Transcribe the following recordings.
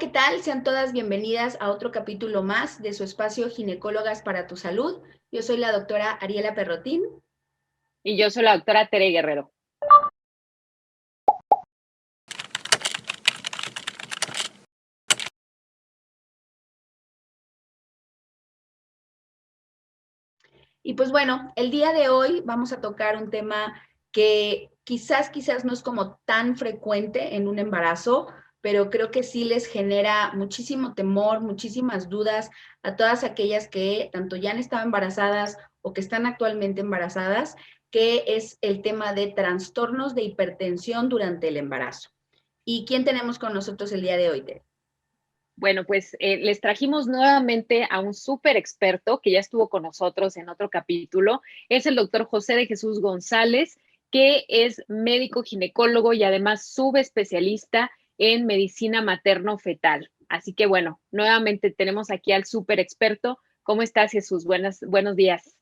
¿qué tal? Sean todas bienvenidas a otro capítulo más de su espacio Ginecólogas para tu Salud. Yo soy la doctora Ariela Perrotín. Y yo soy la doctora Tere Guerrero. Y pues bueno, el día de hoy vamos a tocar un tema que quizás no es como tan frecuente en un embarazo, pero creo que sí les genera muchísimo temor, muchísimas dudas a todas aquellas que tanto ya han estado embarazadas o que están actualmente embarazadas, que es el tema de trastornos de hipertensión durante el embarazo. ¿Y quién tenemos con nosotros el día de hoy, Tere? Bueno, pues les trajimos nuevamente a un súper experto que ya estuvo con nosotros en otro capítulo. Es el doctor José de Jesús González, que es médico ginecólogo y además subespecialista en medicina materno-fetal. Así que bueno, nuevamente tenemos aquí al súper experto. ¿Cómo estás, Jesús? Buenos días.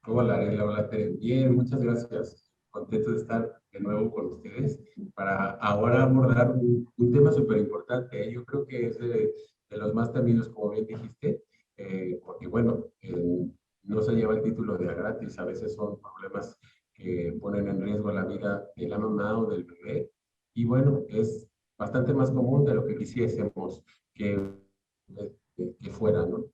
Hola, Ariela, hola, Tere. Bien, muchas gracias. Contento de estar de nuevo con ustedes para ahora abordar un tema súper importante. Yo creo que es de los más temidos, como bien dijiste, porque bueno, no se lleva el título de a gratis. A veces son problemas que ponen en riesgo la vida de la mamá o del bebé. Y bueno, es bastante más común de lo que quisiésemos que fuera, ¿no?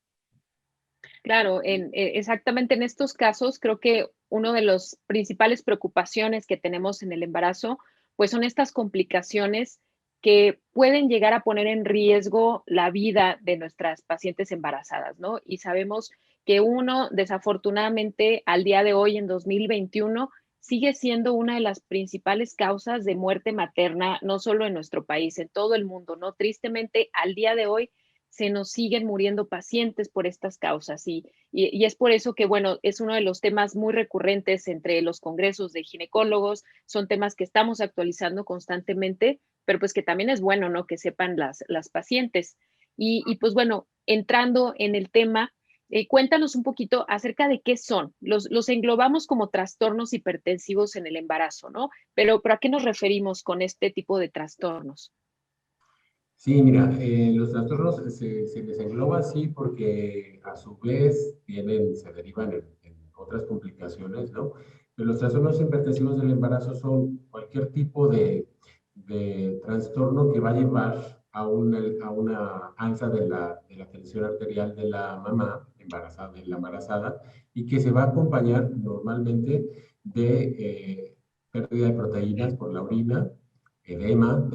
Claro, exactamente en estos casos creo que una de las principales preocupaciones que tenemos en el embarazo, pues son estas complicaciones que pueden llegar a poner en riesgo la vida de nuestras pacientes embarazadas, ¿no? Y sabemos que uno, desafortunadamente, al día de hoy, en 2021, sigue siendo una de las principales causas de muerte materna, no solo en nuestro país, en todo el mundo, ¿no? Tristemente, al día de hoy se nos siguen muriendo pacientes por estas causas y es por eso que, bueno, es uno de los temas muy recurrentes entre los congresos de ginecólogos, son temas que estamos actualizando constantemente, pero pues que también es bueno, ¿no? Que sepan las pacientes. Y pues bueno, entrando en el tema, cuéntanos un poquito acerca de qué son. Los englobamos como trastornos hipertensivos en el embarazo, ¿no? Pero ¿a qué nos referimos con este tipo de trastornos? Sí, mira, los trastornos se les engloba así porque a su vez se derivan en otras complicaciones, ¿no? Pero los trastornos hipertensivos del embarazo son cualquier tipo de trastorno que va a llevar a una alza de la tensión arterial de la mamá embarazada, de la embarazada, y que se va a acompañar normalmente de pérdida de proteínas por la orina, edema,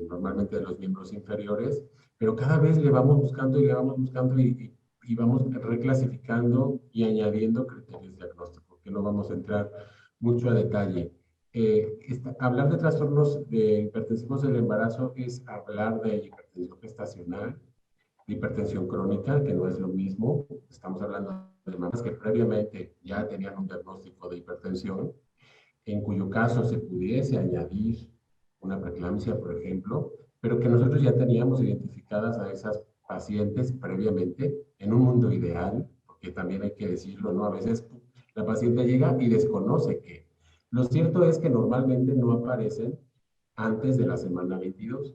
normalmente de los miembros inferiores, pero cada vez le vamos buscando y le vamos buscando y vamos reclasificando y añadiendo criterios diagnósticos, que no vamos a entrar mucho a detalle. Hablar de trastornos de hipertensivos del embarazo es hablar de hipertensión gestacional, de hipertensión crónica, que no es lo mismo. Estamos hablando de mamás que previamente ya tenían un diagnóstico de hipertensión, en cuyo caso se pudiese añadir una preeclampsia, por ejemplo, pero que nosotros ya teníamos identificadas a esas pacientes previamente en un mundo ideal, porque también hay que decirlo, ¿no? A veces la paciente llega y desconoce que. Lo cierto es que normalmente no aparecen antes de la semana 22.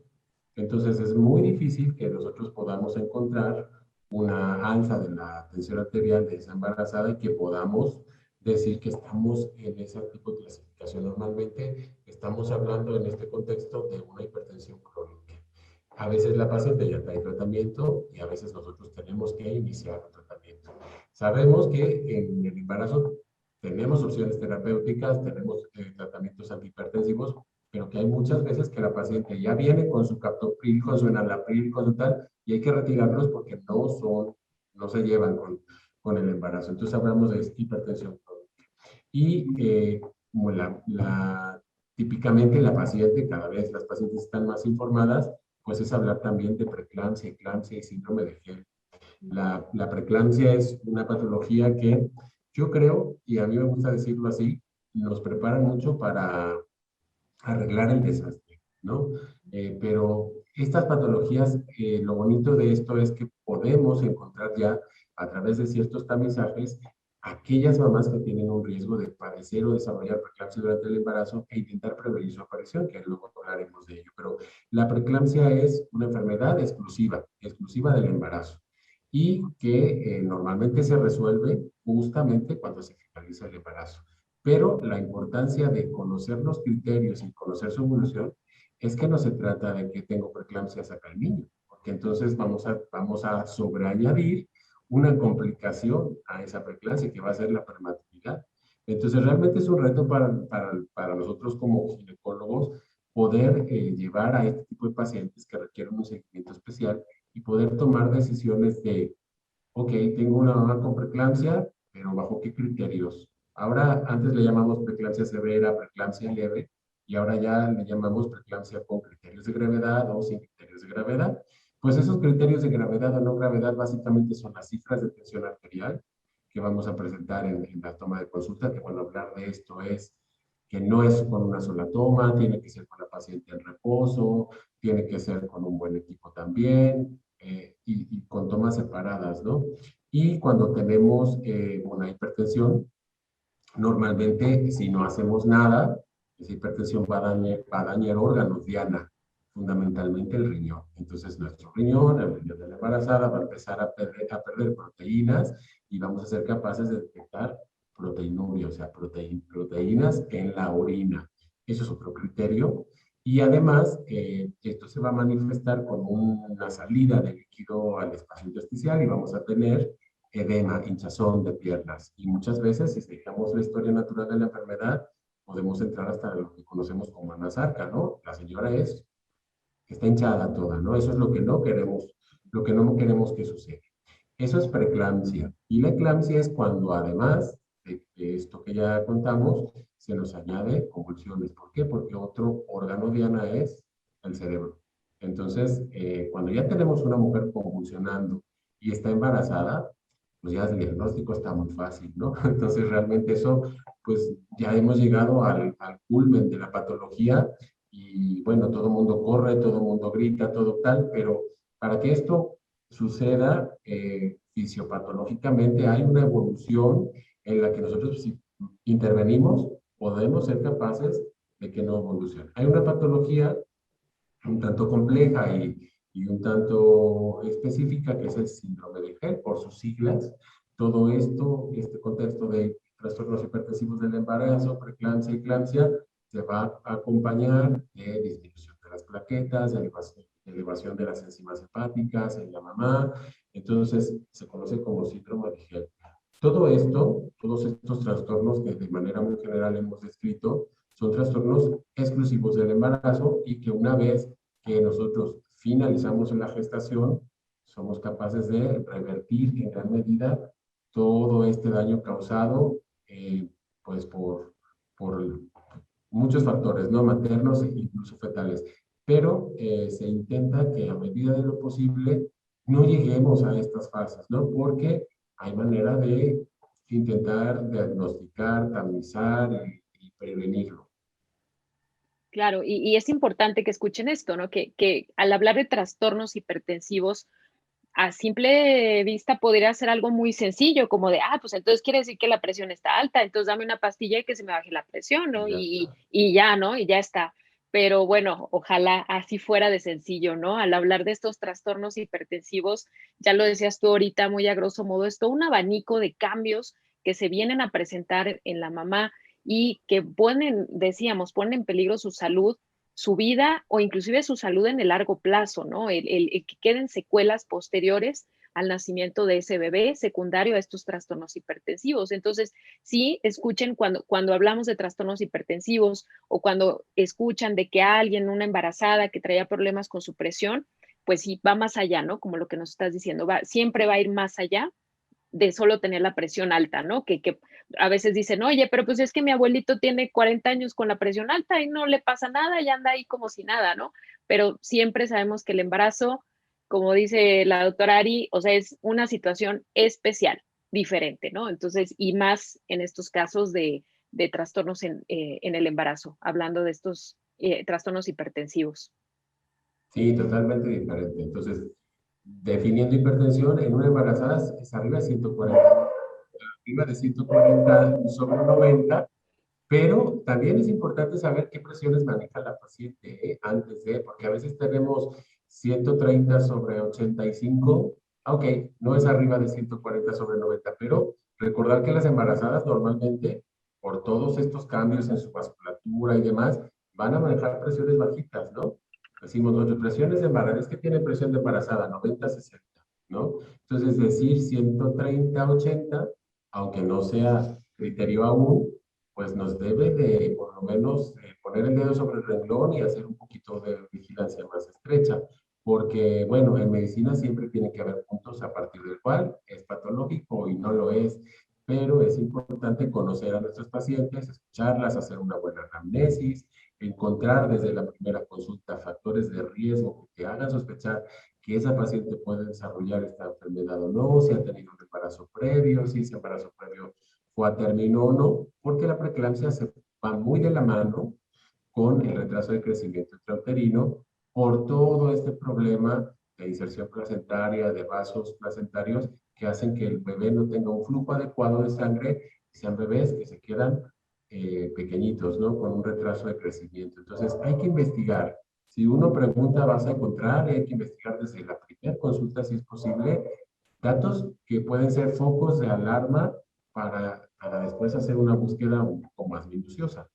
Entonces es muy difícil que nosotros podamos encontrar una alza de la tensión arterial de esa embarazada y que podamos decir que estamos en ese tipo de clasificación. Normalmente estamos hablando en este contexto de una hipertensión crónica. A veces la paciente ya trae tratamiento y a veces nosotros tenemos que iniciar un tratamiento. Sabemos que en el embarazo tenemos opciones terapéuticas, tenemos tratamientos antihipertensivos, pero que hay muchas veces que la paciente ya viene con su captopril, con su enalapril, con su tal, y hay que retirarlos porque no se llevan con el embarazo. Entonces hablamos de hipertensión crónica. Y como típicamente la paciente, cada vez las pacientes están más informadas, pues es hablar también de preeclampsia, eclampsia y síndrome de Gel. La preeclampsia es una patología que yo creo, y a mí me gusta decirlo así, nos preparan mucho para arreglar el desastre, ¿no? Pero estas patologías, lo bonito de esto es que podemos encontrar ya a través de ciertos tamizajes aquellas mamás que tienen un riesgo de padecer o desarrollar preeclampsia durante el embarazo e intentar prevenir su aparición, que luego hablaremos de ello. Pero la preeclampsia es una enfermedad exclusiva del embarazo y que normalmente se resuelve justamente cuando se finaliza el embarazo. Pero la importancia de conocer los criterios y conocer su evolución es que no se trata de que tengo preeclampsia saca el niño, porque entonces vamos a sobreañadir una complicación a esa preeclampsia que va a ser la prematuridad. Entonces realmente es un reto para nosotros como ginecólogos poder llevar a este tipo de pacientes que requieren un seguimiento especial y poder tomar decisiones de, ok, tengo una mamá con preeclampsia, pero ¿bajo qué criterios? Ahora, antes le llamamos preeclampsia severa, preeclampsia leve, y ahora ya le llamamos preeclampsia con criterios de gravedad o sin criterios de gravedad. Pues esos criterios de gravedad o no gravedad básicamente son las cifras de tensión arterial que vamos a presentar en la toma de consulta, que bueno, hablar de esto es que no es con una sola toma, tiene que ser con la paciente en reposo, tiene que ser con un buen equipo también, y con tomas separadas, ¿no? Y cuando tenemos una hipertensión, normalmente si no hacemos nada, esa hipertensión va a dañar órganos diana, fundamentalmente el riñón. Entonces nuestro riñón, el riñón de la embarazada, va a empezar a perder proteínas y vamos a ser capaces de detectar proteinuria, o sea, proteínas en la orina. Eso es otro criterio. Y además, esto se va a manifestar con una salida de líquido al espacio intersticial y vamos a tener edema, hinchazón de piernas. Y muchas veces, si seguimos la historia natural de la enfermedad, podemos entrar hasta lo que conocemos como anasarca, ¿no? La señora está hinchada toda, ¿no? Eso es lo que no queremos que suceda. Eso es preeclampsia. Y la eclampsia es cuando, además de esto que ya contamos, se nos añade convulsiones. ¿Por qué? Porque otro órgano diana es el cerebro. Entonces, cuando ya tenemos una mujer convulsionando y está embarazada, pues ya el diagnóstico está muy fácil, ¿no? Entonces, realmente eso, pues ya hemos llegado al culmen de la patología y, bueno, todo el mundo corre, todo el mundo grita, todo tal, pero para que esto suceda fisiopatológicamente, hay una evolución en la que nosotros, si intervenimos, podemos ser capaces de que no evolucione. Hay una patología un tanto compleja y un tanto específica, que es el síndrome de Hell, por sus siglas. Todo esto, este contexto de trastornos hipertensivos del embarazo, preeclampsia y eclampsia, se va a acompañar de disminución de las plaquetas, de elevación de las enzimas hepáticas en la mamá. Entonces, se conoce como síndrome de Hell. Todo esto, todos estos trastornos que de manera muy general hemos descrito, son trastornos exclusivos del embarazo y que una vez que nosotros finalizamos en la gestación, somos capaces de revertir en gran medida todo este daño causado pues por muchos factores, ¿no? Maternos e incluso fetales. Pero se intenta que a medida de lo posible no lleguemos a estas fases, ¿no? Porque hay manera de intentar diagnosticar, tamizar y prevenirlo. Claro, y es importante que escuchen esto, ¿no? Que al hablar de trastornos hipertensivos, a simple vista podría ser algo muy sencillo, como de, pues entonces quiere decir que la presión está alta, entonces dame una pastilla y que se me baje la presión, Y ¿no? ya está. Y ya, ¿no? Y ya está. Pero bueno, ojalá así fuera de sencillo, ¿no? Al hablar de estos trastornos hipertensivos, ya lo decías tú ahorita muy a grosso modo, es todo un abanico de cambios que se vienen a presentar en la mamá y que ponen, decíamos, ponen en peligro su salud, su vida o inclusive su salud en el largo plazo, ¿no? El que queden secuelas posteriores al nacimiento de ese bebé secundario a estos trastornos hipertensivos. Entonces, sí, escuchen cuando hablamos de trastornos hipertensivos o cuando escuchan de que alguien, una embarazada que traía problemas con su presión, pues sí, va más allá, ¿no? Como lo que nos estás diciendo, siempre va a ir más allá de solo tener la presión alta, ¿no? Que a veces dicen, oye, pero pues es que mi abuelito tiene 40 años con la presión alta y no le pasa nada y anda ahí como si nada, ¿no? Pero siempre sabemos que el embarazo, como dice la doctora Ari, o sea, es una situación especial, diferente, ¿no? Entonces, y más en estos casos de trastornos en el embarazo, hablando de estos trastornos hipertensivos. Sí, totalmente diferente. Entonces, definiendo hipertensión, en una embarazada es arriba de 140. arriba de 140 sobre 90, pero también es importante saber qué presiones maneja la paciente antes de, porque a veces tenemos 130 sobre 85, ok, no es arriba de 140 sobre 90, pero recordar que las embarazadas normalmente, por todos estos cambios en su vasculatura y demás, van a manejar presiones bajitas, ¿no? Decimos, nuestras presiones de embarazada, es que tiene presión de embarazada, 90, 60, ¿no? Entonces, decir 130, 80, aunque no sea criterio aún, pues nos debe de, por lo menos, poner el dedo sobre el renglón y hacer un poquito de vigilancia más estrecha, porque, bueno, en medicina siempre tiene que haber puntos a partir del cual es patológico y no lo es, pero es importante conocer a nuestros pacientes, escucharlas, hacer una buena anamnesis, encontrar desde la primera consulta factores de riesgo que te hagan sospechar que esa paciente puede desarrollar esta enfermedad o no, si ha tenido un embarazo previo, si ese embarazo previo fue a término o no, porque la preeclampsia se va muy de la mano con el retraso de crecimiento intrauterino por todo este problema de inserción placentaria, de vasos placentarios que hacen que el bebé no tenga un flujo adecuado de sangre y sean bebés que se quedan pequeñitos, ¿no? Con un retraso de crecimiento. Entonces, hay que investigar. Si uno pregunta, vas a encontrar, y hay que investigar desde la primera consulta, si es posible, datos que pueden ser focos de alarma para después hacer una búsqueda un poco más minuciosa.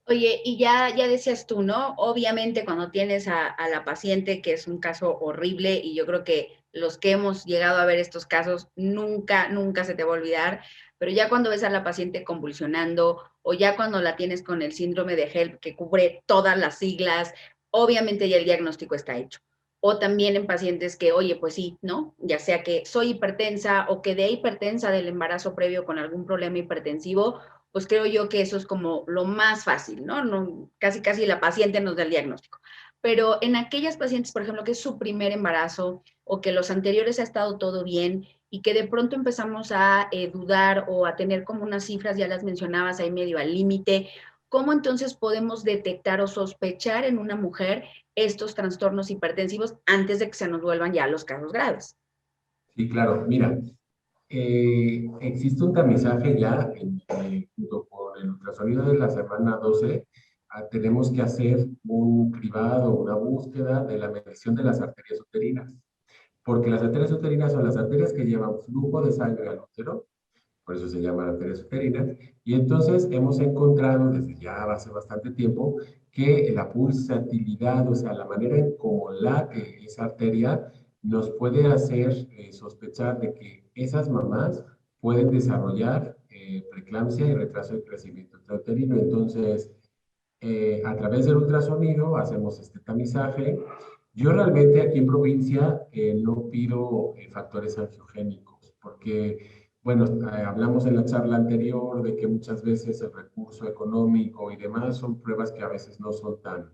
Oye, y ya decías tú, ¿no? Obviamente cuando tienes a la paciente, que es un caso horrible, y yo creo que los que hemos llegado a ver estos casos, nunca se te va a olvidar, pero ya cuando ves a la paciente convulsionando, o ya cuando la tienes con el síndrome de HELP, que cubre todas las siglas, obviamente ya el diagnóstico está hecho. O también en pacientes que, oye, pues sí, ¿no? Ya sea que soy hipertensa o quedé hipertensa del embarazo previo con algún problema hipertensivo, pues creo yo que eso es como lo más fácil, ¿no? No, casi la paciente nos da el diagnóstico. Pero en aquellas pacientes, por ejemplo, que es su primer embarazo o que los anteriores ha estado todo bien y que de pronto empezamos a dudar o a tener como unas cifras, ya las mencionabas ahí medio al límite, ¿cómo entonces podemos detectar o sospechar en una mujer estos trastornos hipertensivos antes de que se nos vuelvan ya los casos graves? Sí, claro. Mira, existe un tamizaje ya, junto con el ultrasonido de la semana 12, tenemos que hacer un cribado, una búsqueda de la medición de las arterias uterinas, porque las arterias uterinas son las arterias que llevan flujo de sangre al útero, por eso se llaman arterias uterinas, y entonces hemos encontrado desde ya hace bastante tiempo que la pulsatilidad, o sea, la manera en cómo late esa arteria, nos puede hacer sospechar de que esas mamás pueden desarrollar preeclampsia y retraso de crecimiento intrauterino. Entonces, a través del ultrasonido hacemos este tamizaje. Yo realmente aquí en provincia no pido factores angiogénicos, porque, bueno, hablamos en la charla anterior de que muchas veces el recurso económico y demás son pruebas que a veces no son tan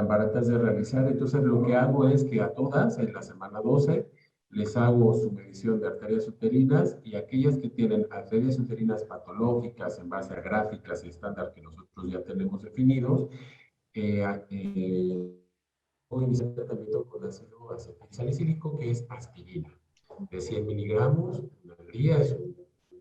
baratas de realizar. Entonces, lo que hago es que a todas, en la semana 12, les hago su medición de arterias uterinas y aquellas que tienen arterias uterinas patológicas en base a gráficas y estándar que nosotros ya tenemos definidos, voy a iniciar tratamiento con ácido acetilsalicílico, que es aspirina, de 100 miligramos al día. Es un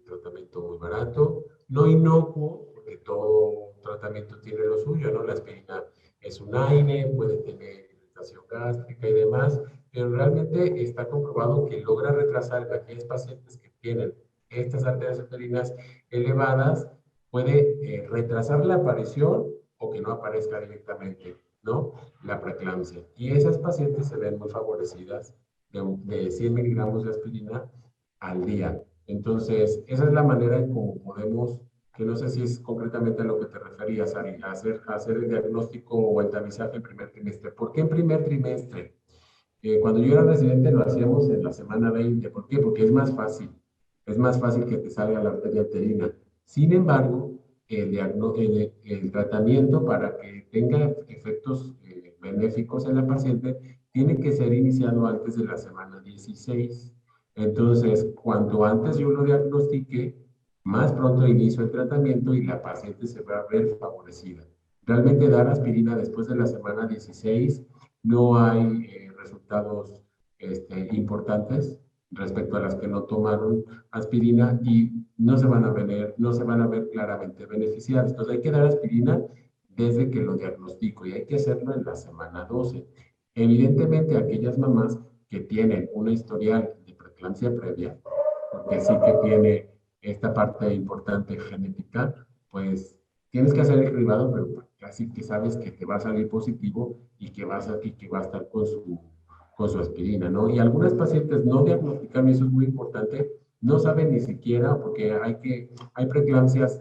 tratamiento muy barato, no inocuo, porque todo tratamiento tiene lo suyo, ¿no? La aspirina es un AINE, puede tener irritación gástrica y demás, pero realmente está comprobado que logra retrasar en aquellos pacientes que tienen estas arterias uterinas elevadas, puede retrasar la aparición o que no aparezca directamente, ¿no? La preeclampsia. Y esas pacientes se ven muy favorecidas de 100 miligramos de aspirina al día. Entonces, esa es la manera en cómo podemos, que no sé si es concretamente a lo que te referías, Ari, hacer el diagnóstico o el tamizaje en primer trimestre. ¿Por qué en primer trimestre? Cuando yo era residente lo hacíamos en la semana 20. ¿Por qué? Porque es más fácil. Es más fácil que te salga la arteria uterina. Sin embargo, el tratamiento para que tenga efectos benéficos en la paciente tiene que ser iniciado antes de la semana 16. Entonces, cuanto antes yo lo diagnostique, más pronto inicio el tratamiento y la paciente se va a ver favorecida. Realmente dar aspirina después de la semana 16 no hay resultados importantes, respecto a las que no tomaron aspirina y no se van a ver claramente beneficiadas. Entonces hay que dar aspirina desde que lo diagnostico y hay que hacerlo en la semana 12. Evidentemente, aquellas mamás que tienen una historial de preeclampsia previa, porque sí que tiene esta parte importante genética, pues tienes que hacer el cribado, pero casi que sabes que te va a salir positivo y que va a estar con su aspirina, ¿no? Y algunas pacientes no diagnostican, y eso es muy importante, no saben ni siquiera, porque hay preeclampsias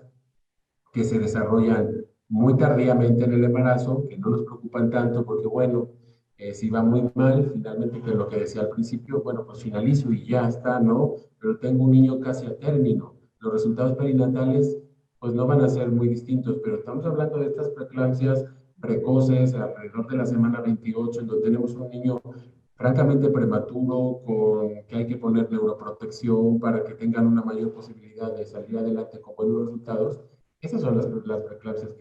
que se desarrollan muy tardíamente en el embarazo, que no nos preocupan tanto porque, bueno, si va muy mal, finalmente, que lo que decía al principio, bueno, pues finalizo y ya está, ¿no? Pero tengo un niño casi a término. Los resultados perinatales, pues no van a ser muy distintos, pero estamos hablando de estas preeclampsias precoces alrededor de la semana 28, en donde tenemos un niño francamente prematuro, con que hay que poner neuroprotección para que tengan una mayor posibilidad de salir adelante con buenos resultados. Esas son las preeclampsias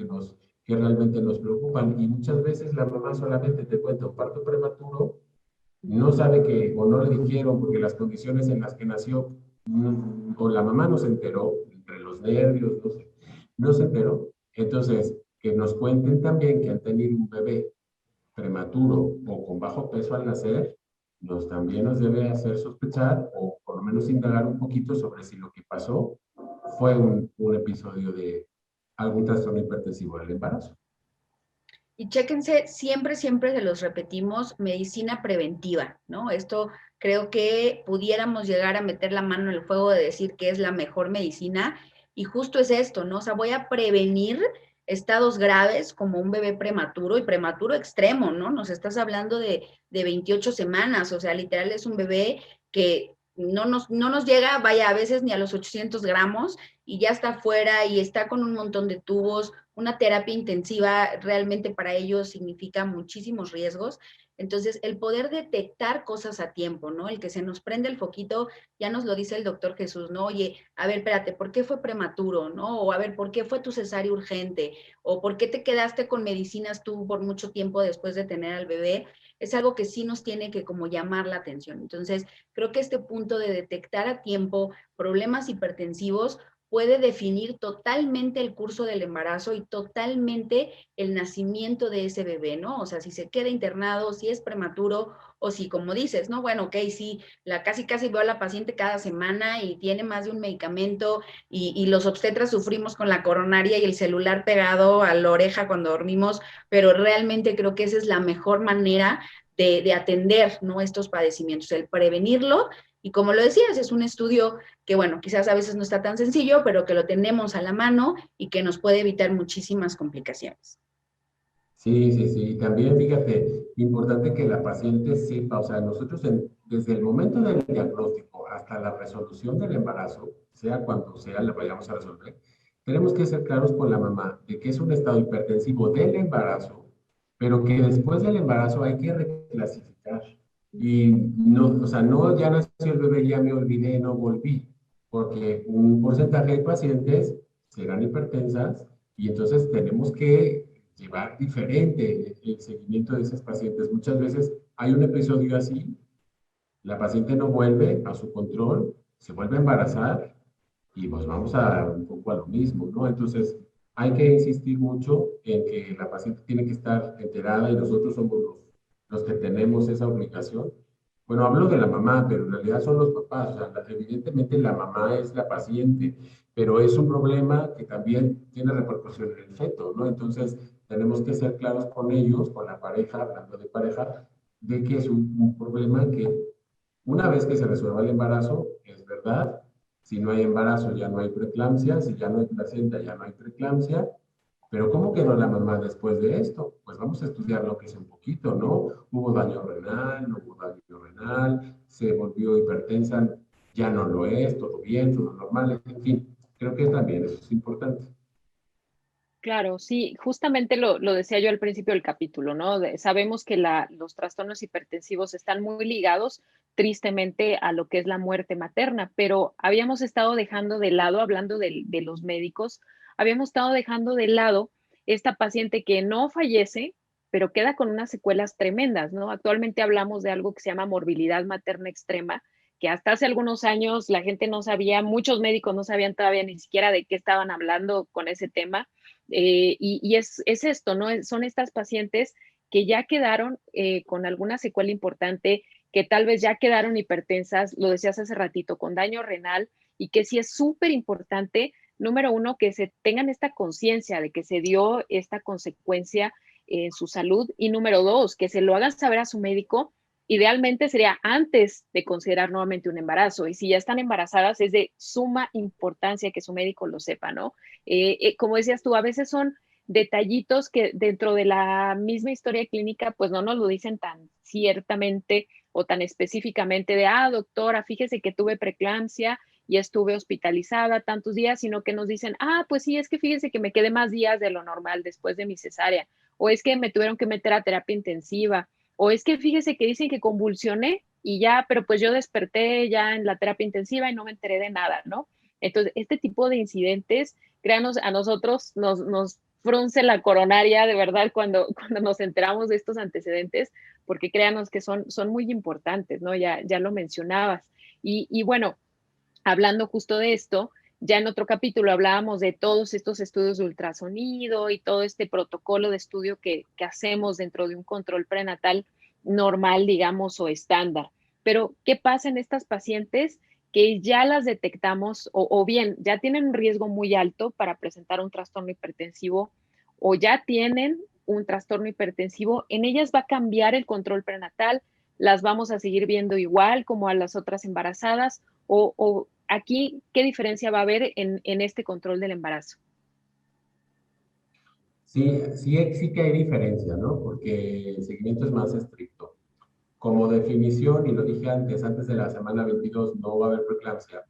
que realmente nos preocupan, y muchas veces la mamá solamente te cuenta un parto prematuro, no sabe que, o no le dijeron porque las condiciones en las que nació, o la mamá no se enteró, entre los nervios, no se enteró. Entonces, que nos cuenten también que han tenido un bebé prematuro o con bajo peso al nacer, también nos debe hacer sospechar o por lo menos indagar un poquito sobre si lo que pasó fue un episodio de algún trastorno hipertensivo del embarazo. Y chéquense, siempre, siempre se los repetimos, medicina preventiva, ¿no? Esto creo que pudiéramos llegar a meter la mano en el fuego de decir que es la mejor medicina, y justo es esto, ¿no? O sea, voy a prevenir estados graves como un bebé prematuro y prematuro extremo, ¿no? Nos estás hablando de 28 semanas, o sea, literal es un bebé que no nos llega, vaya, a veces ni a los 800 gramos, y ya está fuera y está con un montón de tubos. Una terapia intensiva realmente para ellos significa muchísimos riesgos. Entonces, el poder detectar cosas a tiempo, ¿no? El que se nos prende el foquito, ya nos lo dice el doctor Jesús, ¿no? Oye, a ver, espérate, ¿por qué fue prematuro, no? O a ver, ¿por qué fue tu cesárea urgente? O ¿por qué te quedaste con medicinas tú por mucho tiempo después de tener al bebé? Es algo que sí nos tiene que como llamar la atención. Entonces, creo que este punto de detectar a tiempo problemas hipertensivos puede definir totalmente el curso del embarazo y totalmente el nacimiento de ese bebé, ¿no? O sea, si se queda internado, si es prematuro, o si, como dices, ¿no? Bueno, ok, sí, casi casi veo a la paciente cada semana y tiene más de un medicamento, y los obstetras sufrimos con la coronaria y el celular pegado a la oreja cuando dormimos, pero realmente creo que esa es la mejor manera de atender, ¿no? Estos padecimientos, el prevenirlo. Y como lo decías, es un estudio que, bueno, quizás a veces no está tan sencillo, pero que lo tenemos a la mano y que nos puede evitar muchísimas complicaciones. Sí, sí, sí. Y también, fíjate, importante que la paciente sepa, o sea, nosotros desde el momento del diagnóstico hasta la resolución del embarazo, sea cuando sea, la vayamos a resolver, tenemos que ser claros con la mamá de que es un estado hipertensivo del embarazo, pero que después del embarazo hay que reclasificar. Y no, o sea, no ya nació el bebé, ya me olvidé, no volví, porque un porcentaje de pacientes serán hipertensas y entonces tenemos que llevar diferente el seguimiento de esas pacientes. Muchas veces hay un episodio así, la paciente no vuelve a su control, se vuelve a embarazar y pues vamos a un poco a lo mismo, ¿no? Entonces hay que insistir mucho en que la paciente tiene que estar enterada y nosotros somos los que tenemos esa obligación. Bueno, hablo de la mamá, pero en realidad son los papás. O sea, evidentemente la mamá es la paciente, pero es un problema que también tiene repercusión en el feto, ¿no? Entonces, tenemos que ser claros con ellos, con la pareja, hablando de pareja, de que es un problema que una vez que se resuelva el embarazo, es verdad, si no hay embarazo ya no hay preeclampsia, si ya no hay placenta ya no hay preeclampsia, pero ¿cómo quedó la mamá después de esto? Pues vamos a estudiar lo que es un poquito, ¿no? ¿Hubo daño renal? ¿No hubo daño renal? ¿Se volvió hipertensa? ¿Ya no lo es? ¿Todo bien? ¿Todo normal? En fin, creo que también eso es importante. Claro, sí, justamente lo decía yo al principio del capítulo, ¿no? Sabemos que los trastornos hipertensivos están muy ligados, tristemente, a lo que es la muerte materna, pero habíamos estado dejando de lado, hablando de los médicos, habíamos estado dejando de lado esta paciente que no fallece, pero queda con unas secuelas tremendas, ¿no? Actualmente hablamos de algo que se llama morbilidad materna extrema, que hasta hace algunos años la gente no sabía, muchos médicos no sabían todavía ni siquiera de qué estaban hablando con ese tema. Y es esto, ¿no? Son estas pacientes que ya quedaron con alguna secuela importante, que tal vez ya quedaron hipertensas, lo decías hace ratito, con daño renal, y que sí es súper importante, número uno, que se tengan esta conciencia de que se dio esta consecuencia en su salud, y número dos, que se lo hagan saber a su médico. Idealmente sería antes de considerar nuevamente un embarazo, y si ya están embarazadas es de suma importancia que su médico lo sepa, ¿no? Como decías tú, a veces son detallitos que dentro de la misma historia clínica pues no nos lo dicen tan ciertamente o tan específicamente de, doctora, fíjese que tuve preeclampsia y estuve hospitalizada tantos días, sino que nos dicen, pues sí, es que fíjese que me quedé más días de lo normal después de mi cesárea, o es que me tuvieron que meter a terapia intensiva, o es que fíjese que dicen que convulsioné y ya, pero pues yo desperté ya en la terapia intensiva y no me enteré de nada, ¿no? Entonces, este tipo de incidentes, créanos, a nosotros nos frunce la coronaria de verdad cuando nos enteramos de estos antecedentes, porque créanos que son muy importantes, ¿no? Ya lo mencionabas. Y bueno, hablando justo de esto, ya en otro capítulo hablábamos de todos estos estudios de ultrasonido y todo este protocolo de estudio que hacemos dentro de un control prenatal normal, digamos, o estándar. Pero, ¿qué pasa en estas pacientes que ya las detectamos o bien ya tienen un riesgo muy alto para presentar un trastorno hipertensivo o ya tienen un trastorno hipertensivo? En ellas va a cambiar el control prenatal, las vamos a seguir viendo igual como a las otras embarazadas, o aquí, ¿qué diferencia va a haber en este control del embarazo? Sí que hay diferencia, ¿no? Porque el seguimiento es más estricto. Como definición, y lo dije antes de la semana 22 no va a haber preeclampsia.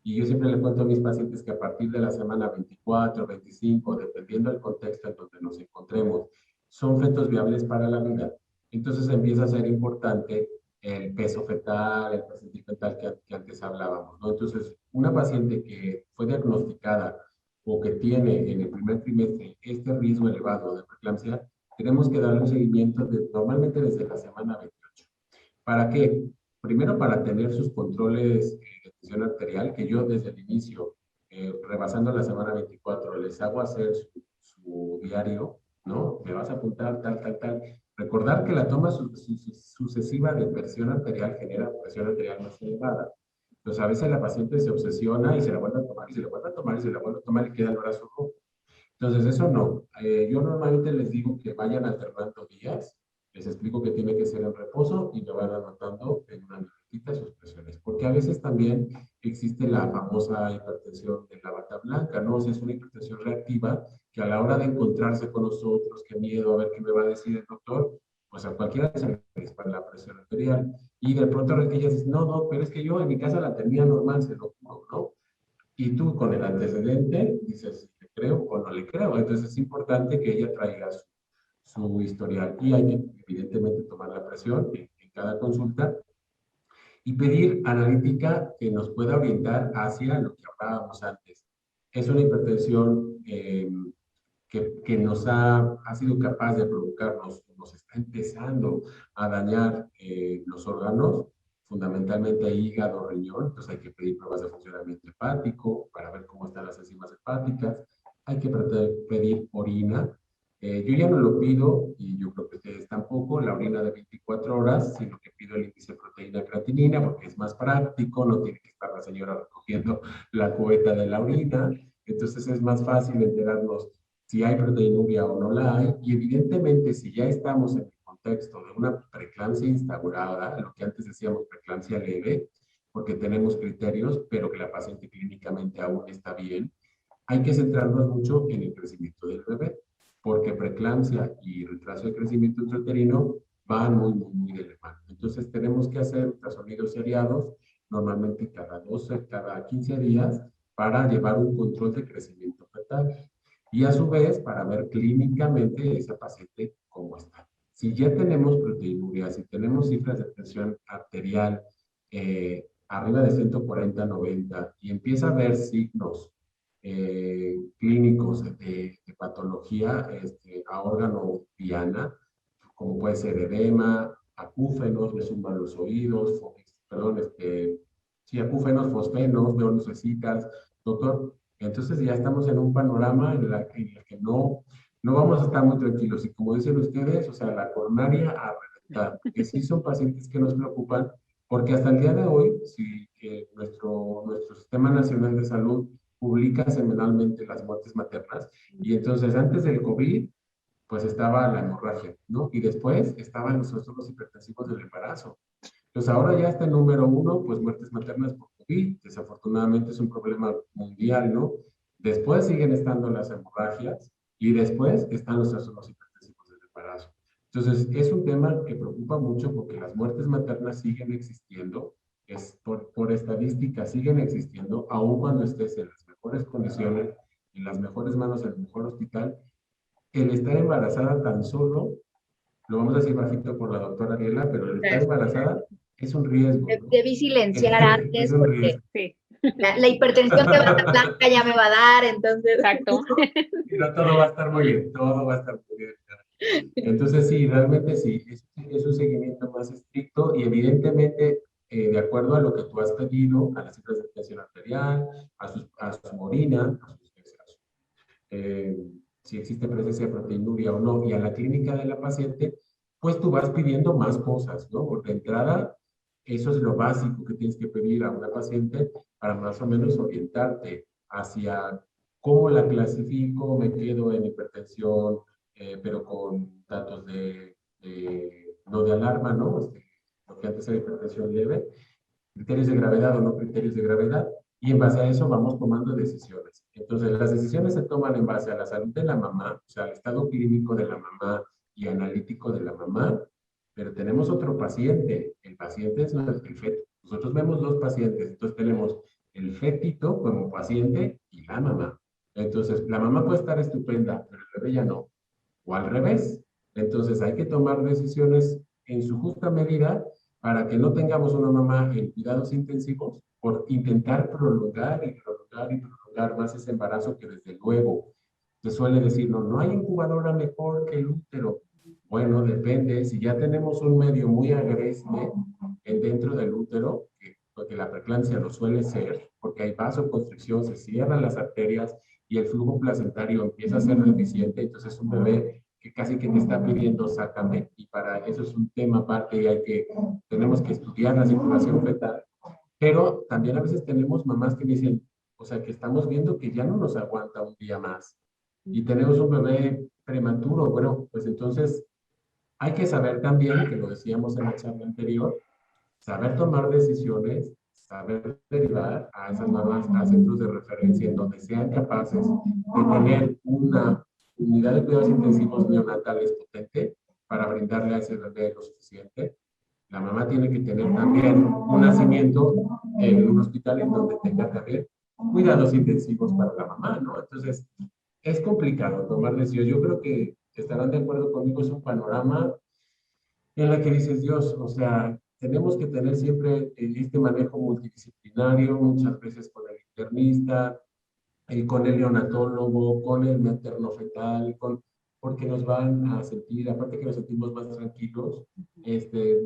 Y yo siempre le cuento a mis pacientes que a partir de la semana 24, 25, dependiendo del contexto en donde nos encontremos, son fetos viables para la vida. Entonces empieza a ser importante el peso fetal, el percentil fetal que antes hablábamos, ¿no? Entonces, una paciente que fue diagnosticada o que tiene en el primer trimestre este riesgo elevado de preeclampsia, tenemos que darle un seguimiento normalmente desde la semana 28. ¿Para qué? Primero, para tener sus controles de tensión arterial, que yo desde el inicio, rebasando la semana 24, les hago hacer su diario, ¿no? Me vas a apuntar tal, tal, tal. Recordar que la toma sucesiva de presión arterial genera presión arterial más elevada. Entonces, a veces la paciente se obsesiona y se la vuelve a tomar, y se la vuelve a tomar, y se la vuelve a tomar, y queda el brazo rojo. Entonces, eso no. Yo normalmente les digo que vayan alternando días, les explico que tiene que ser en reposo y me van anotando en una libretita sus presiones. Porque a veces también existe la famosa hipertensión de la bata blanca, ¿no? O sea, es una hipertensión reactiva que a la hora de encontrarse con nosotros, qué miedo, a ver qué me va a decir el doctor, pues a cualquiera se le dispara la presión arterial. Y de pronto ellas dicen, no, pero es que yo en mi casa la tenía normal, se lo juro, ¿no? Y tú con el antecedente dices, ¿le creo o no le creo? Entonces es importante que ella traiga su historial y hay que evidentemente tomar la presión en cada consulta y pedir analítica que nos pueda orientar hacia lo que hablábamos antes. Es una hipertensión que nos ha sido capaz de provocarnos, nos está empezando a dañar los órganos, fundamentalmente hígado, riñón, entonces hay que pedir pruebas de funcionamiento hepático para ver cómo están las enzimas hepáticas, hay que pedir orina. Yo ya no lo pido, y yo creo que ustedes tampoco, la orina de 24 horas, sino que pido el índice de proteína creatinina porque es más práctico, no tiene que estar la señora recogiendo la cubeta de la orina, entonces es más fácil enterarnos si hay proteinuria o no la hay, y evidentemente si ya estamos en el contexto de una preeclampsia instaurada, lo que antes decíamos preeclampsia leve, porque tenemos criterios, pero que la paciente clínicamente aún está bien, hay que centrarnos mucho en el crecimiento del bebé, porque preeclampsia y retraso de crecimiento intrauterino van muy de la mano. Entonces tenemos que hacer ultrasonidos seriados, normalmente cada 15 días, para llevar un control de crecimiento fetal y a su vez para ver clínicamente esa paciente cómo está. Si ya tenemos proteinuria, si tenemos cifras de presión arterial arriba de 140-90 y empieza a ver signos clínicos de patología a órgano diana, como puede ser edema, acúfenos, me zumban los oídos, perdón, sí, acúfenos, fosfenos, veo lucecitas, doctor. Entonces ya estamos en un panorama en el que no vamos a estar muy tranquilos. Y como dicen ustedes, o sea, la coronaria a reventar, porque sí son pacientes que nos preocupan, porque hasta el día de hoy, si nuestro Sistema Nacional de Salud publica semanalmente las muertes maternas, y entonces antes del COVID, pues estaba la hemorragia, ¿no? Y después estaban los trastornos hipertensivos del embarazo. Pues ahora ya está el número uno, pues muertes maternas por COVID. Desafortunadamente es un problema mundial, ¿no? Después siguen estando las hemorragias y después están los trastornos hipertensivos del embarazo. Entonces, es un tema que preocupa mucho porque las muertes maternas siguen existiendo, por estadística siguen existiendo, aun cuando estés en las mejores condiciones, en las mejores manos, en el mejor hospital. El estar embarazada tan solo, lo vamos a decir bajito por la doctora Ariela, pero el estar embarazada es un riesgo, ¿no? Debí silenciar Es antes un porque riesgo. Sí, la hipertensión de bata blanca ya me va a dar, entonces. exacto. Pero todo va a estar muy bien, todo va a estar muy bien. Entonces, sí, realmente sí, es un seguimiento más estricto y evidentemente, de acuerdo a lo que tú has pedido, a las cifras de presión arterial, a su orina, eh, si existe presencia de proteinuria o no, y a la clínica de la paciente, pues tú vas pidiendo más cosas, ¿no? Porque de entrada, eso es lo básico que tienes que pedir a una paciente para más o menos orientarte hacia cómo la clasifico, me quedo en hipertensión, pero con datos no de alarma, ¿no? Lo que antes era hipertensión leve, criterios de gravedad o no criterios de gravedad, y en base a eso vamos tomando decisiones. Entonces, las decisiones se toman en base a la salud de la mamá, o sea, al estado clínico de la mamá y analítico de la mamá, pero tenemos otro paciente. El paciente es el feto. Nosotros vemos dos pacientes, entonces tenemos el fetito como paciente y la mamá. Entonces, la mamá puede estar estupenda, pero el bebé ya no. O al revés. Entonces, hay que tomar decisiones en su justa medida para que no tengamos una mamá en cuidados intensivos por intentar prolongar y prolongar y prolongar más ese embarazo que desde luego se suele decir, no, no hay incubadora mejor que el útero. Bueno, depende, si ya tenemos un medio muy agreste dentro del útero, porque la preeclampsia lo suele ser, porque hay vasoconstricción, se cierran las arterias y el flujo placentario empieza a ser deficiente, entonces un bebé que casi que te está pidiendo sácame, y para eso es un tema aparte y tenemos que estudiar la circulación fetal, pero también a veces tenemos mamás que dicen, o sea, que estamos viendo que ya no nos aguanta un día más y tenemos un bebé prematuro, bueno, pues entonces hay que saber también, que lo decíamos en la charla anterior, saber tomar decisiones, saber derivar a esas mamás a centros de referencia en donde sean capaces de tener una unidad de cuidados intensivos neonatales potente para brindarle a ese bebé lo suficiente. La mamá tiene que tener también un nacimiento en un hospital en donde tenga también cuidados intensivos para la mamá, ¿no? Entonces, es complicado tomar decisiones. Yo creo que estarán de acuerdo conmigo, es un panorama en la que dices, Dios, o sea, tenemos que tener siempre este manejo multidisciplinario, muchas veces con el internista, con el neonatólogo, con el materno-fetal, porque nos van a sentir, aparte que nos sentimos más tranquilos,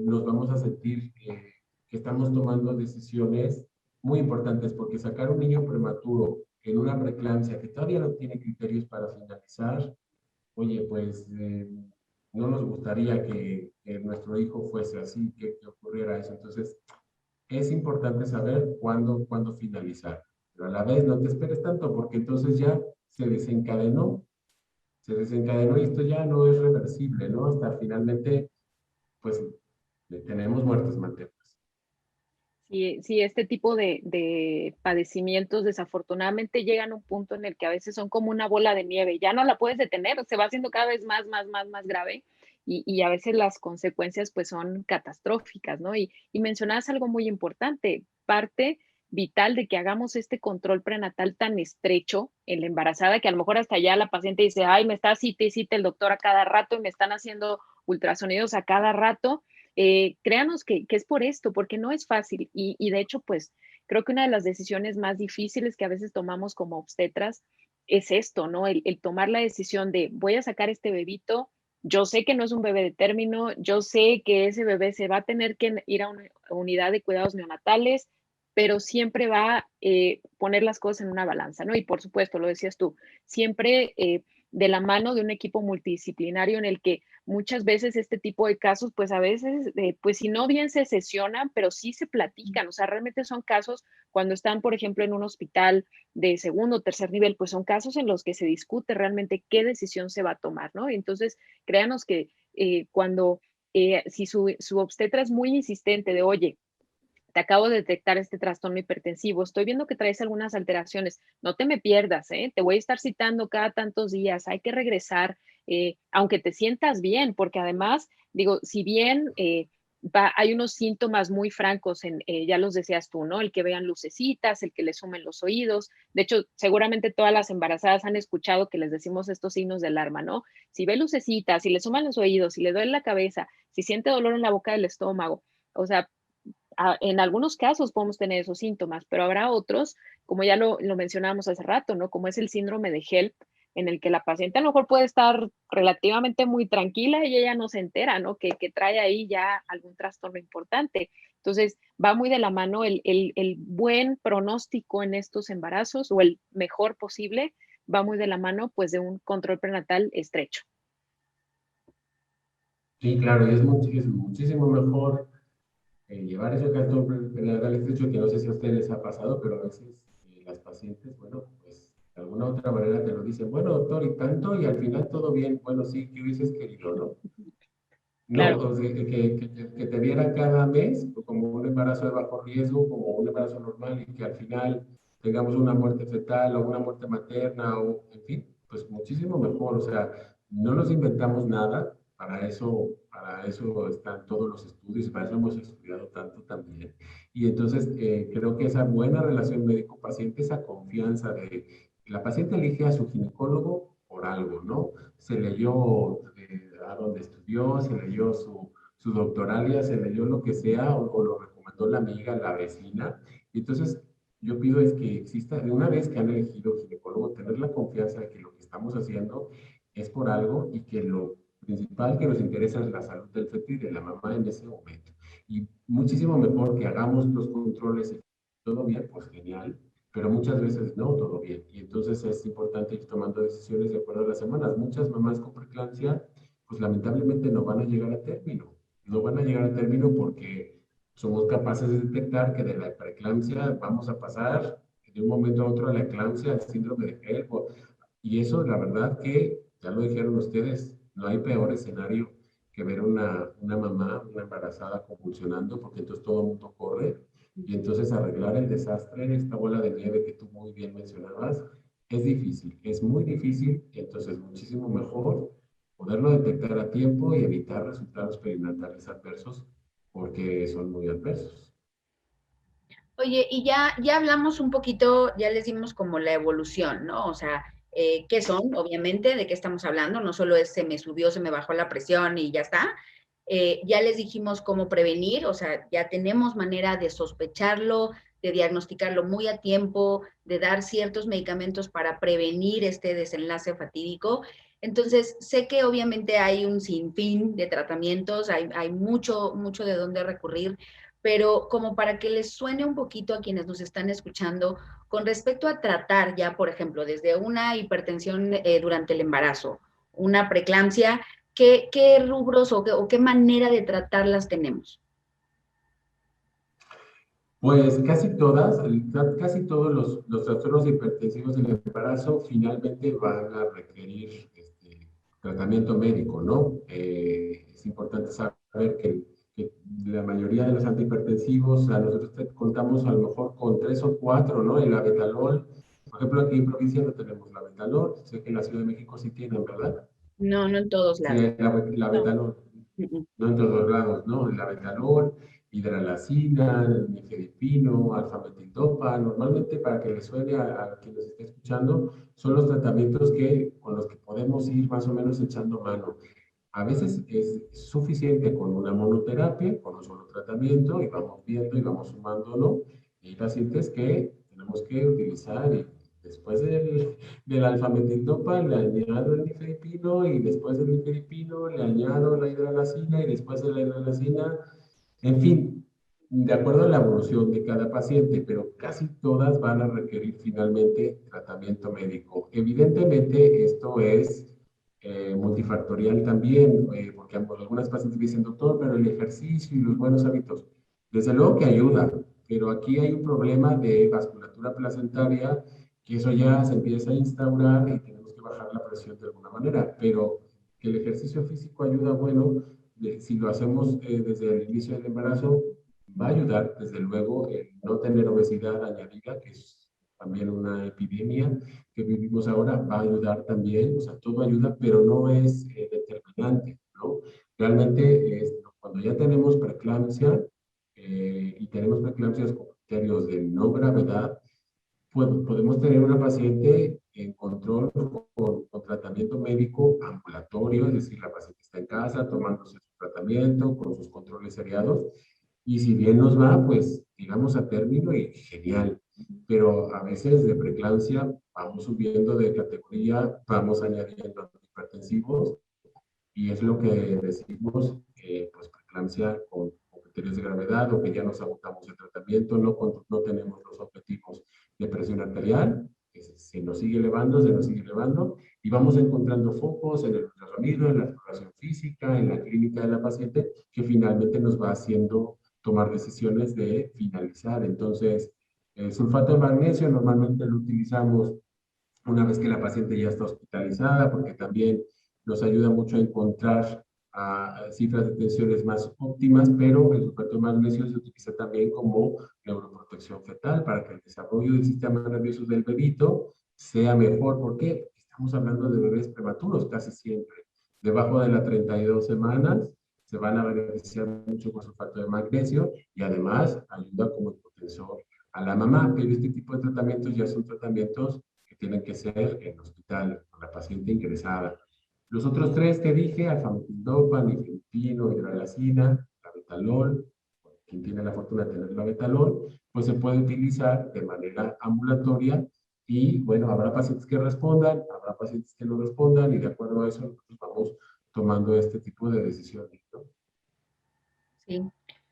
nos vamos a sentir que estamos tomando decisiones muy importantes, porque sacar un niño prematuro en una preeclampsia que todavía no tiene criterios para finalizar, oye, pues no nos gustaría que nuestro hijo fuese así, que ocurriera eso. Entonces, es importante saber cuándo finalizar, pero a la vez no te esperes tanto porque entonces ya se desencadenó y esto ya no es reversible, ¿no? Hasta finalmente, pues, tenemos muertes maternas. Sí, sí, este tipo de padecimientos desafortunadamente llegan a un punto en el que a veces son como una bola de nieve, ya no la puedes detener, se va haciendo cada vez más grave y a veces las consecuencias pues son catastróficas, ¿no? Y mencionabas algo muy importante, parte vital de que hagamos este control prenatal tan estrecho en la embarazada que a lo mejor hasta ya la paciente dice, ay, me está cita y cita el doctor a cada rato y me están haciendo ultrasonidos a cada rato. Créanos que es por esto, porque no es fácil y de hecho, pues creo que una de las decisiones más difíciles que a veces tomamos como obstetras es esto, ¿no? El tomar la decisión de voy a sacar este bebito, yo sé que no es un bebé de término, yo sé que ese bebé se va a tener que ir a una unidad de cuidados neonatales, pero siempre va a poner las cosas en una balanza, ¿no? Y por supuesto, lo decías tú, siempre de la mano de un equipo multidisciplinario en el que muchas veces este tipo de casos, pues a veces, pues si no bien se sesionan, pero sí se platican, o sea, realmente son casos cuando están, por ejemplo, en un hospital de segundo o tercer nivel, pues son casos en los que se discute realmente qué decisión se va a tomar, ¿no? Entonces, créanos que cuando, si su obstetra es muy insistente de, oye, te acabo de detectar este trastorno hipertensivo, estoy viendo que traes algunas alteraciones, no te me pierdas, ¿eh? Te voy a estar citando cada tantos días, hay que regresar, aunque te sientas bien, porque además, digo, si bien hay unos síntomas muy francos, ya los decías tú, ¿no? El que vean lucecitas, el que le sumen los oídos, de hecho, seguramente todas las embarazadas han escuchado que les decimos estos signos de alarma, ¿no? Si ve lucecitas, si le suman los oídos, si le duele la cabeza, si siente dolor en la boca del estómago, o sea, en algunos casos podemos tener esos síntomas, pero habrá otros, como ya lo mencionábamos hace rato, ¿no? Como es el síndrome de HELP, en el que la paciente a lo mejor puede estar relativamente muy tranquila y ella no se entera, ¿no? Que trae ahí ya algún trastorno importante. Entonces, va muy de la mano el buen pronóstico en estos embarazos o el mejor posible, va muy de la mano pues de un control prenatal estrecho. Sí, claro, y es muchísimo mejor llevar ese cartón prenatal estrecho, que no sé si a ustedes les ha pasado, pero a veces las pacientes, bueno, pues de alguna u otra manera te lo dicen, bueno, doctor, y tanto, y al final todo bien, bueno, sí, ¿qué hubieses querido, no? No, Claro. o sea, que te viera cada mes como un embarazo de bajo riesgo, como un embarazo normal, y que al final tengamos una muerte fetal o una muerte materna, o en fin, pues muchísimo mejor. O sea, no nos inventamos nada, para eso están todos los estudios, y para eso hemos estudiado tanto también. Y entonces creo que esa buena relación médico-paciente, esa confianza de la paciente elige a su ginecólogo por algo, ¿no? Se leyó a donde estudió, se leyó su doctoralia, se leyó lo que sea, o lo recomendó la amiga, la vecina. Y entonces, yo pido es que exista, de una vez que han elegido ginecólogo, tener la confianza de que lo que estamos haciendo es por algo y que lo principal que nos interesa es la salud del feto y de la mamá en ese momento. Y muchísimo mejor que hagamos los controles y todo bien, pues genial, pero muchas veces no todo bien. Y entonces es importante ir tomando decisiones de acuerdo a las semanas. Muchas mamás con preeclampsia, pues lamentablemente no van a llegar a término. No van a llegar a término porque somos capaces de detectar que de la preeclampsia vamos a pasar de un momento a otro a la eclampsia, al síndrome de HELP. Y eso, la verdad que, ya lo dijeron ustedes, no hay peor escenario que ver una mamá, una embarazada convulsionando, porque entonces todo el mundo corre y entonces arreglar el desastre, esta bola de nieve que tú muy bien mencionabas, es difícil, es muy difícil, entonces muchísimo mejor poderlo detectar a tiempo y evitar resultados perinatales adversos porque son muy adversos. Oye, y ya hablamos un poquito, ya les dimos como la evolución, ¿no? O sea, ¿qué son? Obviamente, ¿de qué estamos hablando? No solo es se me subió, se me bajó la presión y ya está. Ya les dijimos cómo prevenir, o sea, ya tenemos manera de sospecharlo, de diagnosticarlo muy a tiempo, de dar ciertos medicamentos para prevenir este desenlace fatídico. Entonces, sé que obviamente hay un sinfín de tratamientos, hay mucho de dónde recurrir, pero como para que les suene un poquito a quienes nos están escuchando, con respecto a tratar ya, por ejemplo, desde una hipertensión durante el embarazo, una preeclampsia, ¿qué rubros o qué manera de tratarlas tenemos? Pues casi todos los trastornos hipertensivos del embarazo finalmente van a requerir tratamiento médico, ¿no? Es importante saber que la mayoría de los antihipertensivos, o sea, nosotros contamos a lo mejor con 3 o 4, ¿no? El labetalol, por ejemplo, aquí en provincia no tenemos labetalol, sé que en la Ciudad de México sí tienen, ¿verdad? No, no en todos Sí, lados. el No. labetalol. Mm, mm. No en todos lados, ¿no? El labetalol, hidralazina, nifedipino, alfametildopa, normalmente para que le suene a quien nos esté escuchando, son los tratamientos con los que podemos ir más o menos echando mano. A veces es suficiente con una monoterapia, con un solo tratamiento, y vamos viendo y vamos sumándolo. Y hay pacientes que tenemos que utilizar, y después del alfametildopa le añado el nifedipino, y después del nifedipino le añado la hidralazina, y después de la hidralazina, en fin, de acuerdo a la evolución de cada paciente, pero casi todas van a requerir finalmente tratamiento médico. Evidentemente, esto es multifactorial también, porque algunas pacientes dicen, doctor, pero el ejercicio y los buenos hábitos, desde luego que ayuda, pero aquí hay un problema de vasculatura placentaria, que eso ya se empieza a instaurar y tenemos que bajar la presión de alguna manera, pero que el ejercicio físico ayuda, bueno, si lo hacemos desde el inicio del embarazo, va a ayudar, desde luego, el no tener obesidad añadida, que es también una epidemia que vivimos ahora, va a ayudar también, o sea, todo ayuda, pero no es determinante, ¿no? Realmente, cuando ya tenemos preeclampsia y tenemos preeclampsias con criterios de no gravedad, podemos tener una paciente en control con tratamiento médico ambulatorio, es decir, la paciente está en casa tomándose su tratamiento con sus controles seriados, y si bien nos va, pues llegamos a término y genial. Pero a veces de preeclampsia vamos subiendo de categoría, vamos añadiendo antihipertensivos y es lo que decimos, pues preeclampsia con criterios de gravedad o que ya nos agotamos el tratamiento, no tenemos los objetivos de presión arterial, que se nos sigue elevando, se nos sigue elevando y vamos encontrando focos en el ultrasonido, en la exploración física, en la clínica de la paciente, que finalmente nos va haciendo tomar decisiones de finalizar. Entonces, el sulfato de magnesio normalmente lo utilizamos una vez que la paciente ya está hospitalizada, porque también nos ayuda mucho a encontrar cifras de tensiones más óptimas, pero el sulfato de magnesio se utiliza también como neuroprotección fetal para que el desarrollo del sistema nervioso del bebito sea mejor. ¿Por qué? Porque estamos hablando de bebés prematuros casi siempre. Debajo de las 32 semanas se van a beneficiar mucho con sulfato de magnesio y además ayuda como hipotensor a la mamá, pero este tipo de tratamientos ya son tratamientos que tienen que ser en hospital, con la paciente ingresada. Los otros tres que dije, alfametildopa, nifedipino, hidralazina, labetalol, quien tiene la fortuna de tener labetalol, pues se puede utilizar de manera ambulatoria y bueno, habrá pacientes que respondan, habrá pacientes que no respondan y de acuerdo a eso nosotros vamos tomando este tipo de decisiones, ¿no? Sí.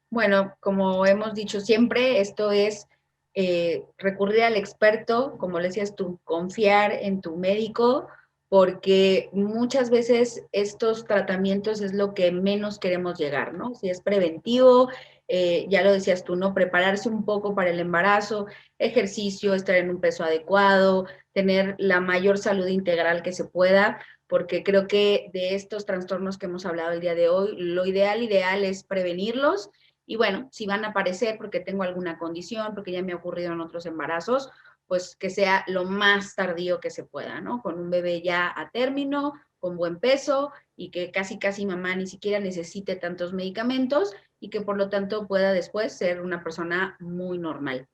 Bueno, como hemos dicho siempre, esto es recurrir al experto, como le decías tú, confiar en tu médico, porque muchas veces estos tratamientos es lo que menos queremos llegar, ¿no? Si es preventivo, ya lo decías tú, ¿no? Prepararse un poco para el embarazo, ejercicio, estar en un peso adecuado, tener la mayor salud integral que se pueda, porque creo que de estos trastornos que hemos hablado el día de hoy, lo ideal es prevenirlos y bueno, si van a aparecer porque tengo alguna condición, porque ya me ha ocurrido en otros embarazos, pues que sea lo más tardío que se pueda, ¿no? Con un bebé ya a término, con buen peso y que casi mamá ni siquiera necesite tantos medicamentos y que por lo tanto pueda después ser una persona muy normal.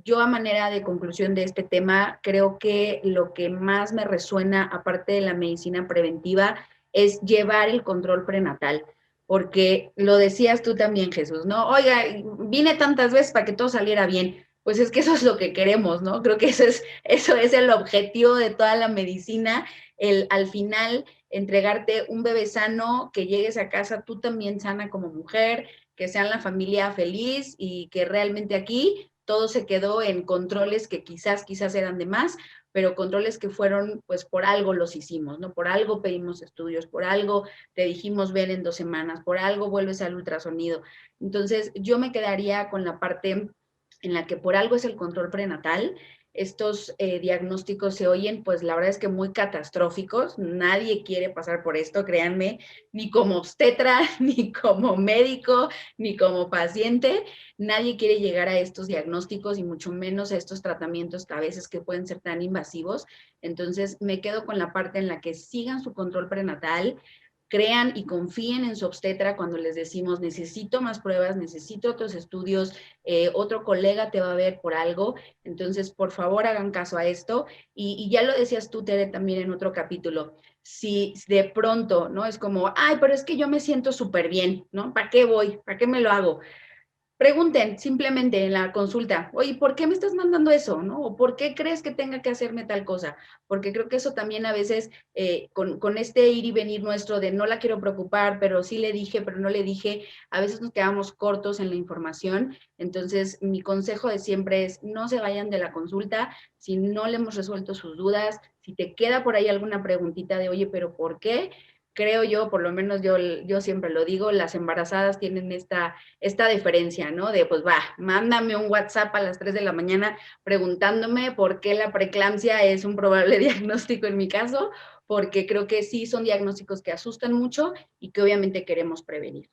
Yo a manera de conclusión de este tema, creo que lo que más me resuena, aparte de la medicina preventiva, es llevar el control prenatal, porque lo decías tú también, Jesús, ¿no? Oiga, vine tantas veces para que todo saliera bien. Pues es que eso es lo que queremos, ¿no? Creo que eso es el objetivo de toda la medicina, el al final entregarte un bebé sano, que llegues a casa tú también sana como mujer, que sean la familia feliz y que realmente aquí todo se quedó en controles que quizás eran de más, pero controles que fueron, pues por algo los hicimos, ¿no? Por algo pedimos estudios, por algo te dijimos ven en 2 semanas, por algo vuelves al ultrasonido. Entonces, yo me quedaría con la parte en la que por algo es el control prenatal. Estos diagnósticos se oyen, pues la verdad es que muy catastróficos. Nadie quiere pasar por esto, créanme, ni como obstetra, ni como médico, ni como paciente. Nadie quiere llegar a estos diagnósticos y mucho menos a estos tratamientos que a veces que pueden ser tan invasivos. Entonces, me quedo con la parte en la que sigan su control prenatal, crean y confíen en su obstetra cuando les decimos necesito más pruebas, necesito otros estudios, otro colega te va a ver por algo, entonces por favor hagan caso a esto y ya lo decías tú, Tere, también en otro capítulo, si de pronto, ¿no? Es como, ay, pero es que yo me siento súper bien, ¿no? ¿Para qué voy? ¿Para qué me lo hago? Pregunten simplemente en la consulta, oye, ¿por qué me estás mandando eso? ¿No? ¿O por qué crees que tenga que hacerme tal cosa? Porque creo que eso también a veces, con este ir y venir nuestro de no la quiero preocupar, pero sí le dije, pero no le dije, a veces nos quedamos cortos en la información. Entonces, mi consejo de siempre es, no se vayan de la consulta si no le hemos resuelto sus dudas, si te queda por ahí alguna preguntita de, oye, pero ¿por qué? Creo yo, por lo menos yo siempre lo digo, las embarazadas tienen esta diferencia, ¿no? De, pues va, mándame un WhatsApp a las 3 de la mañana preguntándome por qué la preeclampsia es un probable diagnóstico en mi caso, porque creo que sí son diagnósticos que asustan mucho y que obviamente queremos prevenir.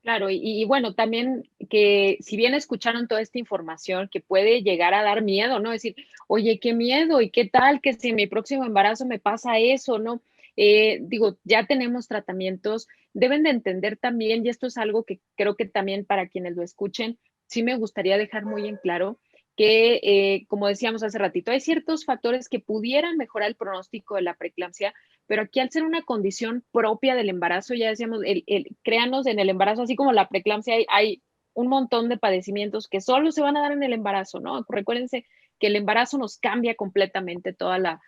Claro, y bueno, también que si bien escucharon toda esta información que puede llegar a dar miedo, ¿no? Decir, oye, qué miedo, y qué tal que si en mi próximo embarazo me pasa eso, ¿no? Digo, ya tenemos tratamientos, deben de entender también, y esto es algo que creo que también para quienes lo escuchen, sí me gustaría dejar muy en claro que, como decíamos hace ratito, hay ciertos factores que pudieran mejorar el pronóstico de la preeclampsia, pero aquí al ser una condición propia del embarazo, ya decíamos, créanos, en el embarazo, así como la preeclampsia, hay un montón de padecimientos que solo se van a dar en el embarazo, ¿no? Recuérdense que el embarazo nos cambia completamente toda la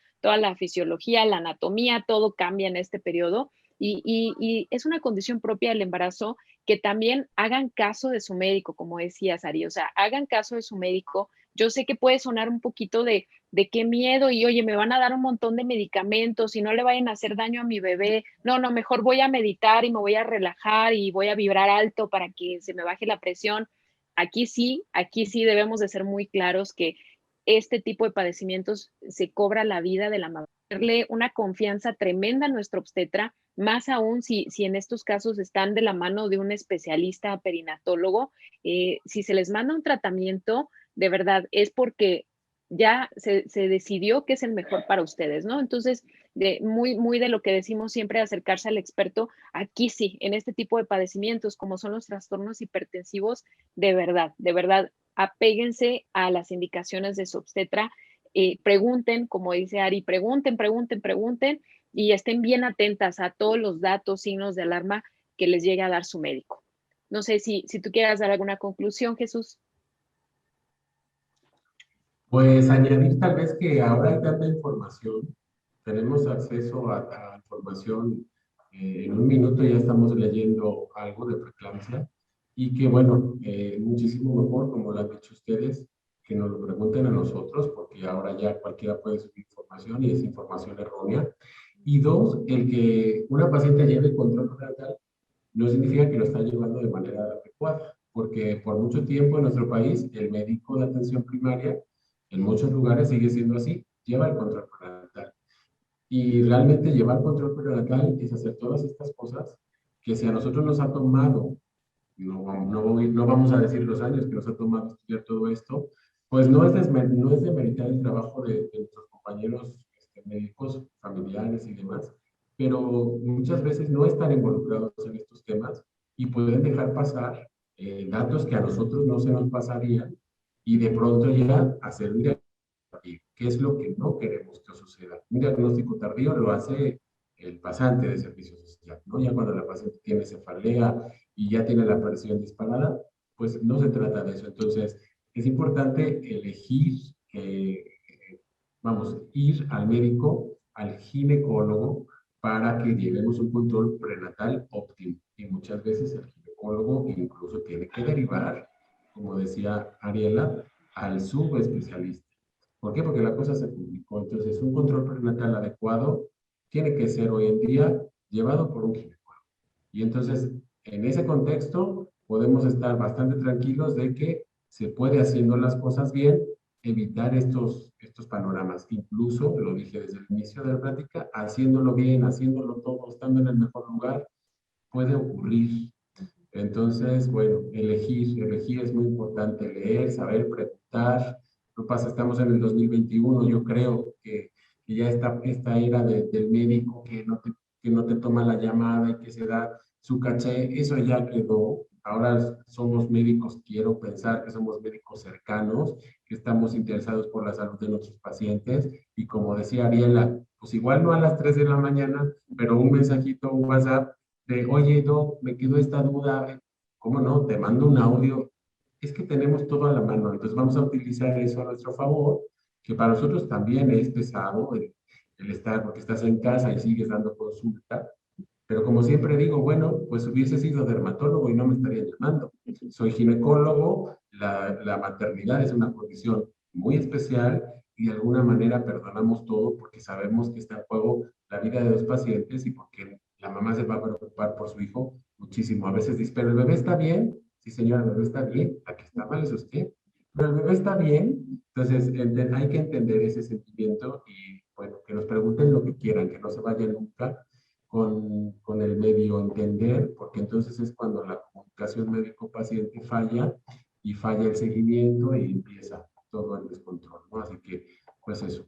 fisiología, la anatomía, todo cambia en este periodo. Y es una condición propia del embarazo que también hagan caso de su médico, como decía Sari, o sea, hagan caso de su médico. Yo sé que puede sonar un poquito de qué miedo y oye, me van a dar un montón de medicamentos y no le vayan a hacer daño a mi bebé. No, no, mejor voy a meditar y me voy a relajar y voy a vibrar alto para que se me baje la presión. Aquí sí debemos de ser muy claros que este tipo de padecimientos se cobra la vida de la mamá. Darle una confianza tremenda a nuestro obstetra, más aún si en estos casos están de la mano de un especialista perinatólogo. Si se les manda un tratamiento, de verdad, es porque ya se decidió que es el mejor para ustedes, ¿no? Entonces, muy de lo que decimos siempre, acercarse al experto, aquí sí, en este tipo de padecimientos, como son los trastornos hipertensivos, de verdad, apéguense a las indicaciones de su obstetra, pregunten, como dice Ari, pregunten y estén bien atentas a todos los datos, signos de alarma que les llegue a dar su médico. No sé si tú quieras dar alguna conclusión, Jesús. Pues añadir tal vez que ahora hay tanta información, tenemos acceso a información, en un minuto ya estamos leyendo algo de preeclampsia y que bueno, muchísimo mejor, como lo han dicho ustedes, que nos lo pregunten a nosotros, porque ahora ya cualquiera puede subir información y es información errónea. Y dos, el que una paciente lleve control prenatal no significa que lo está llevando de manera adecuada, porque por mucho tiempo en nuestro país el médico de atención primaria en muchos lugares sigue siendo así, lleva el control prenatal. Y realmente llevar control prenatal es hacer todas estas cosas que si a nosotros nos ha tomado, no vamos a decir los años que nos ha tomado estudiar todo esto, pues no es demeritar el trabajo de nuestros compañeros médicos, familiares y demás, pero muchas veces no están involucrados en estos temas y pueden dejar pasar datos que a nosotros no se nos pasarían y de pronto ya hacer un diagnóstico tardío, que es lo que no queremos que suceda. Un diagnóstico tardío lo hace el pasante de servicio social, ¿no? Ya cuando la paciente tiene cefalea y ya tiene la presión disparada, pues no se trata de eso. Entonces, es importante elegir, vamos, ir al médico, al ginecólogo, para que llevemos un control prenatal óptimo. Y muchas veces el ginecólogo incluso tiene que derivar, como decía Ariela, al subespecialista. ¿Por qué? Porque la cosa se complicó. Entonces, un control prenatal adecuado tiene que ser hoy en día llevado por un ginecólogo. Y entonces, en ese contexto, podemos estar bastante tranquilos de que se puede haciendo las cosas bien, evitar estos panoramas. Incluso, lo dije desde el inicio de la plática, haciéndolo bien, haciéndolo todo, estando en el mejor lugar, puede ocurrir. Entonces, bueno, elegir es muy importante, leer, saber, preguntar. No pasa, estamos en el 2021, yo creo que ya esta era del médico que no te toma la llamada y que se da su caché, eso ya quedó. Ahora somos médicos, quiero pensar que somos médicos cercanos, que estamos interesados por la salud de nuestros pacientes. Y como decía Ariela, pues igual no a las 3 de la mañana, pero un mensajito, un WhatsApp, de, oye, Doc, me quedó esta duda, ¿cómo no? Te mando un audio. Es que tenemos todo a la mano, entonces vamos a utilizar eso a nuestro favor, que para nosotros también es pesado el estar, porque estás en casa y sigues dando consulta, pero como siempre digo, bueno, pues hubiese sido dermatólogo y no me estaría llamando. Soy ginecólogo, la maternidad es una condición muy especial y de alguna manera perdonamos todo porque sabemos que está en juego la vida de los pacientes y porque la mamá se va a preocupar por su hijo muchísimo. A veces dice, pero el bebé está bien. Sí, señora, el bebé está bien. La que está mal es usted. Pero el bebé está bien. Entonces, hay que entender ese sentimiento y, bueno, que nos pregunten lo que quieran, que no se vayan nunca con el medio entender, porque entonces es cuando la comunicación médico-paciente falla y falla el seguimiento y empieza todo el descontrol, ¿no? Así que, pues eso.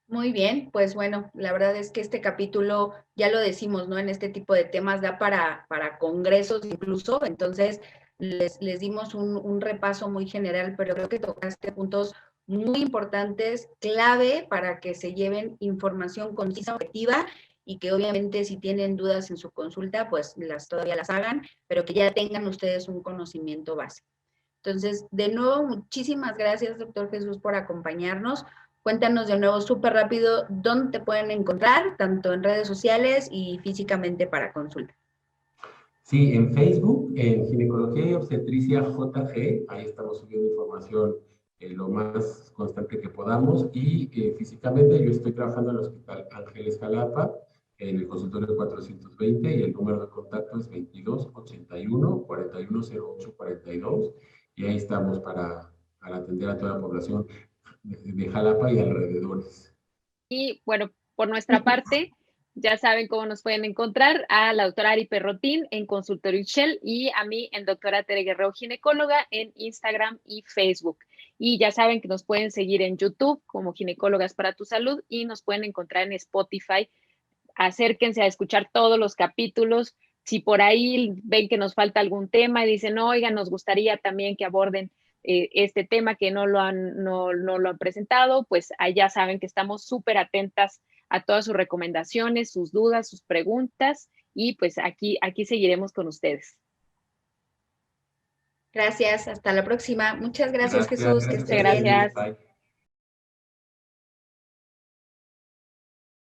Muy bien, pues bueno, la verdad es que este capítulo, ya lo decimos, ¿no? En este tipo de temas da para congresos incluso, entonces les dimos un repaso muy general, pero creo que tocaste puntos muy importantes, clave para que se lleven información concisa, objetiva, y que obviamente si tienen dudas en su consulta, pues todavía las hagan, pero que ya tengan ustedes un conocimiento base. Entonces, de nuevo, muchísimas gracias, doctor Jesús, por acompañarnos. Cuéntanos de nuevo súper rápido dónde te pueden encontrar, tanto en redes sociales y físicamente para consulta. Sí, en Facebook, en Ginecología y Obstetricia JG, ahí estamos subiendo información lo más constante que podamos y físicamente yo estoy trabajando en el Hospital Ángeles Jalapa, en el consultorio 420 y el número de contacto es 22 81 41 08 42 y ahí estamos para atender a toda la población de Jalapa y alrededores. Y bueno, por nuestra parte, ya saben cómo nos pueden encontrar a la doctora Ari Perrotín en Consultorio Shell y a mí en doctora Tere Guerrero Ginecóloga en Instagram y Facebook. Y ya saben que nos pueden seguir en YouTube como Ginecólogas para tu Salud y nos pueden encontrar en Spotify. Acérquense a escuchar todos los capítulos. Si por ahí ven que nos falta algún tema y dicen, oigan, nos gustaría también que aborden este tema que no lo han presentado, pues allá saben que estamos súper atentas a todas sus recomendaciones, sus dudas, sus preguntas y pues aquí seguiremos con ustedes. Gracias, hasta la próxima. Muchas gracias, Gracias, Jesús, que gracias estés a bien. ustedes. Gracias. Bye.